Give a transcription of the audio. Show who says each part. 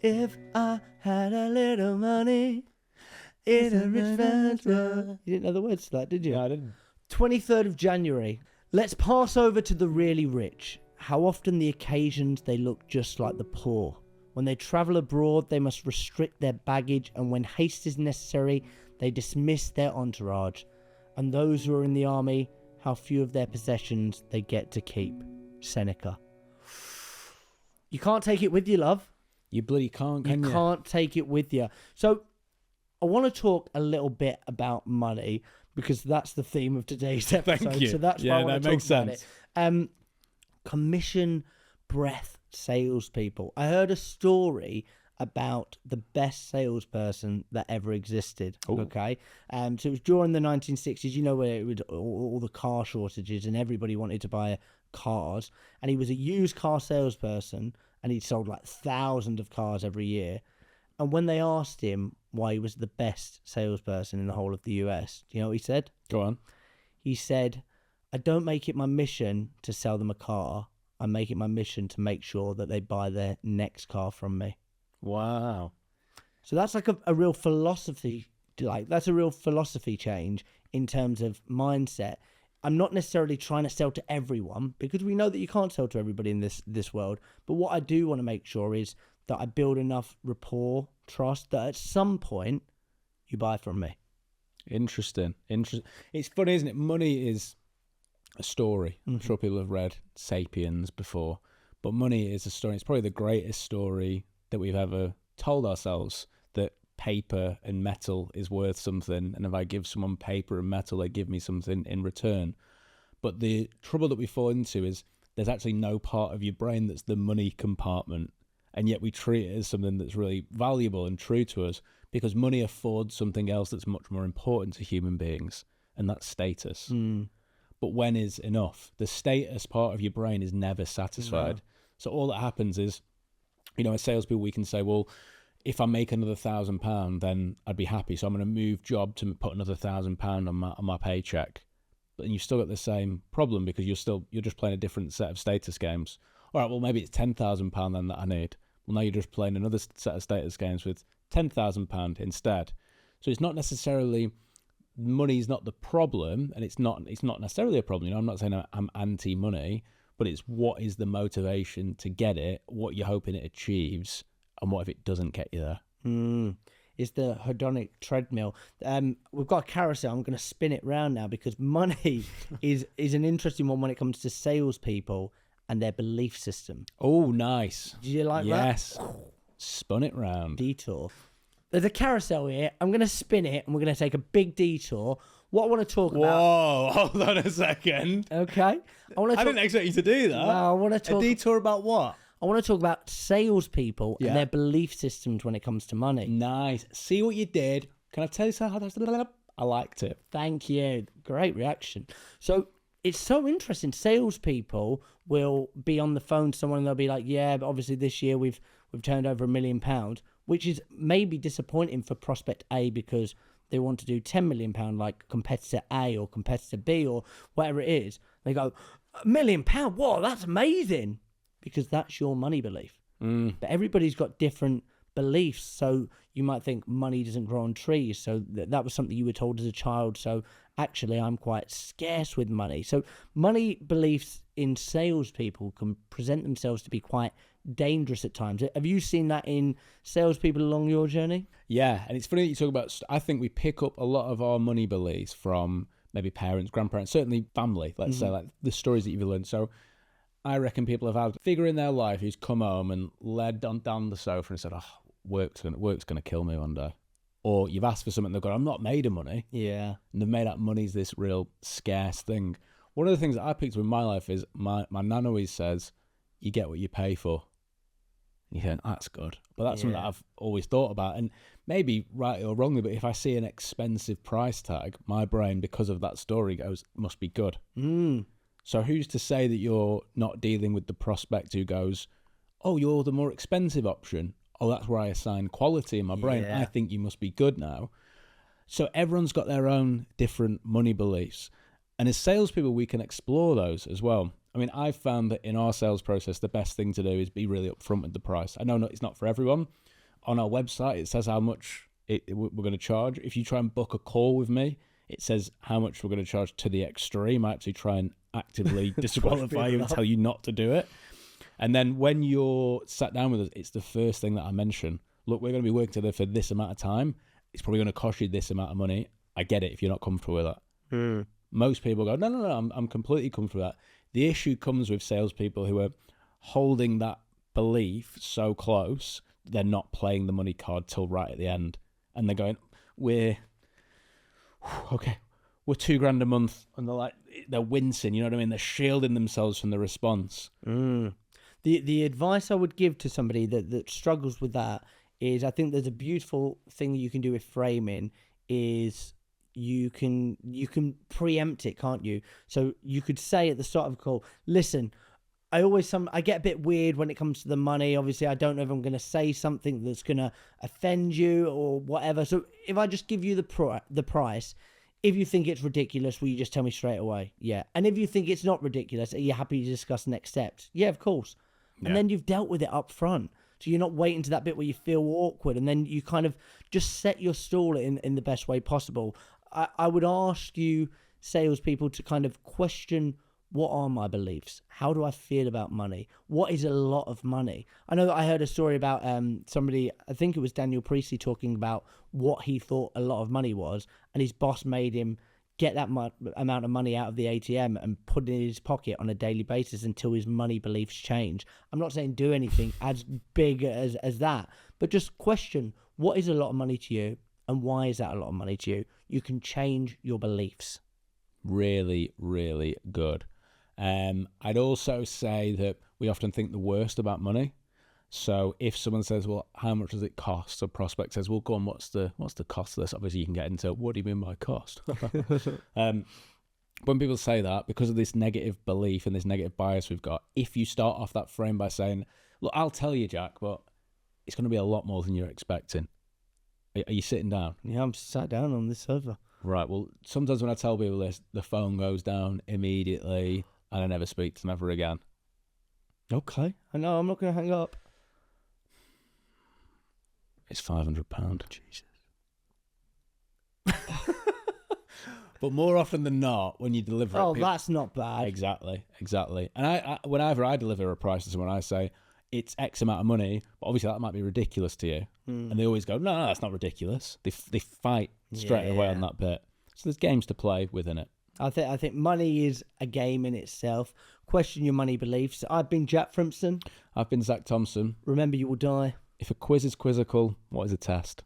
Speaker 1: If I had a little money in a rich man's world. You didn't know the words to that, did you?
Speaker 2: No, I didn't.
Speaker 1: 23rd of January. Let's pass over to the really rich. How often the occasions they look just like the poor. When they travel abroad, they must restrict their baggage, and when haste is necessary, they dismiss their entourage. And those who are in the army, how few of their possessions they get to keep. Seneca. You can't take it with you, love.
Speaker 2: You bloody can't, can you?
Speaker 1: You can't take it with you. So I want to talk a little bit about money because that's the theme of today's episode.
Speaker 2: Thank you.
Speaker 1: So that's why I want to talk about it. Commission breath salespeople. I heard a story about the best salesperson that ever existed.
Speaker 2: Ooh.
Speaker 1: Okay, so it was during the 1960s. You know, where it was all the car shortages and everybody wanted to buy cars, and he was a used car salesperson, and he'd sold like thousands of cars every year. And when they asked him why he was the best salesperson in the whole of the US, do you know what he said?
Speaker 2: Go on.
Speaker 1: He said, I don't make it my mission to sell them a car. I make it my mission to make sure that they buy their next car from me.
Speaker 2: Wow.
Speaker 1: So that's like a real philosophy, that's a real philosophy change in terms of mindset. I'm not necessarily trying to sell to everyone because we know that you can't sell to everybody in this world. But what I do want to make sure is that I build enough rapport, trust, that at some point you buy from me.
Speaker 2: Interesting. It's funny, isn't it? Money is a story. I'm sure people have read Sapiens before, but money is a story. It's probably the greatest story that we've ever told ourselves, that paper and metal is worth something, and if I give someone paper and metal, they give me something in return. But the trouble that we fall into is there's actually no part of your brain that's the money compartment, and yet we treat it as something that's really valuable and true to us, because money affords something else that's much more important to human beings, and that's status. But when is enough? The status part of your brain is never satisfied. No. So all that happens is, you know, as salespeople, we can say, well, if I make another £1,000, then I'd be happy. So I'm going to move job to put another £1,000 on my paycheck. But you've still got the same problem because you're just playing a different set of status games. All right, well, maybe it's £10,000 then that I need. Well, now you're just playing another set of status games with £10,000 instead. So it's not necessarily, money's not the problem, and it's not necessarily a problem. You know, I'm not saying I'm anti-money, but it's what is the motivation to get it, what you're hoping it achieves, and what if it doesn't get you there.
Speaker 1: It's the hedonic treadmill. We've got a carousel. I'm going to spin it round now because money is an interesting one when it comes to salespeople and their belief system.
Speaker 2: Oh, nice.
Speaker 1: Do you like that?
Speaker 2: Yes. Spun it round.
Speaker 1: Detour. There's a carousel here. I'm going to spin it and we're going to take a big detour. What I want to talk about...
Speaker 2: Whoa, hold on a second.
Speaker 1: Okay.
Speaker 2: I didn't expect you to do that.
Speaker 1: No, I want to talk...
Speaker 2: A detour about what?
Speaker 1: I want to talk about salespeople and their belief systems when it comes to money.
Speaker 2: Nice. See what you did. Can I tell you how that's... I liked it.
Speaker 1: Thank you. Great reaction. So it's so interesting. Salespeople will be on the phone to someone and they'll be like, yeah, but obviously this year we've turned over £1 million, which is maybe disappointing for prospect A because they want to do £10 million like competitor A or competitor B or whatever it is. They go, £1 million? Whoa, that's amazing. Because that's your money belief. But everybody's got different beliefs. So you might think money doesn't grow on trees. So that was something you were told as a child. So actually, I'm quite scarce with money. So money beliefs in salespeople can present themselves to be quite dangerous at times. Have you seen that in salespeople along your journey?
Speaker 2: Yeah, and it's funny that you talk about, I think we pick up a lot of our money beliefs from maybe parents, grandparents, certainly family, let's say, like the stories that you've learned. So I reckon people have had a figure in their life who's come home and led down the sofa and said, oh, work's going to kill me one day. Or you've asked for something, they've gone, I'm not made of money. Yeah. And they've made out money's this real scarce thing. One of the things that I picked up in my life is my nan always says, you get what you pay for. And you think, that's good. But that's something that I've always thought about. And maybe rightly or wrongly, but if I see an expensive price tag, my brain, because of that story, goes, must be good. So who's to say that you're not dealing with the prospect who goes, oh, you're the more expensive option. Oh, that's where I assign quality in my brain. I think you must be good now. So everyone's got their own different money beliefs. And as salespeople, we can explore those as well. I mean, I've found that in our sales process, the best thing to do is be really upfront with the price. I know it's not for everyone. On our website, it says how much we're going to charge. If you try and book a call with me, it says how much we're going to charge to the extreme. I actually try and actively disqualify you and tell you not to do it. And then when you're sat down with us, it's the first thing that I mention. Look, we're going to be working together for this amount of time. It's probably going to cost you this amount of money. I get it if you're not comfortable with that. Most people go, no, I'm completely comfortable with that. The issue comes with salespeople who are holding that belief so close, they're not playing the money card till right at the end. And they're going, we're $2,000 a month. And they're wincing, you know what I mean? They're shielding themselves from the response.
Speaker 1: The advice I would give to somebody that struggles with that is, I think there's a beautiful thing that you can do with framing is you can preempt it, can't you? So you could say at the start of a call, listen, I get a bit weird when it comes to the money. Obviously, I don't know if I'm going to say something that's going to offend you or whatever. So if I just give you the price, if you think it's ridiculous, will you just tell me straight away? Yeah. And if you think it's not ridiculous, are you happy to discuss next steps? Yeah, of course. Yeah. And then you've dealt with it up front. So you're not waiting to that bit where you feel awkward, and then you kind of just set your stall in the best way possible. I would ask you, salespeople, to kind of question, what are my beliefs? How do I feel about money? What is a lot of money? I know that I heard a story about somebody, I think it was Daniel Priestley, talking about what he thought a lot of money was, and his boss made him get that amount of money out of the ATM and put it in his pocket on a daily basis until his money beliefs change. I'm not saying do anything as big as that, but just question, what is a lot of money to you, and why is that a lot of money to you? You can change your beliefs.
Speaker 2: Really, really good. I'd also say that we often think the worst about money. So if someone says, well, how much does it cost? A prospect says, well, go on, what's the cost of this? Obviously, you can get into, what do you mean by cost? When people say that, because of this negative belief and this negative bias we've got, if you start off that frame by saying, look, I'll tell you, Jack, but it's going to be a lot more than you're expecting. Are you sitting down?
Speaker 1: Yeah, I'm sat down on this sofa.
Speaker 2: Right, well, sometimes when I tell people this, the phone goes down immediately and I never speak to them ever again.
Speaker 1: Okay. I know, I'm not going to hang up.
Speaker 2: It's £500.
Speaker 1: Jesus.
Speaker 2: But more often than not, when you deliver it...
Speaker 1: that's not bad.
Speaker 2: Exactly. And whenever I deliver a price to someone, I say, it's X amount of money, but obviously that might be ridiculous to you. And they always go, no, that's not ridiculous. They fight straight away on that bit. So there's games to play within it.
Speaker 1: I think money is a game in itself. Question your money beliefs. I've been Jack Frimpson.
Speaker 2: I've been Zach Thompson.
Speaker 1: Remember, you will die.
Speaker 2: If a quiz is quizzical, what is a test?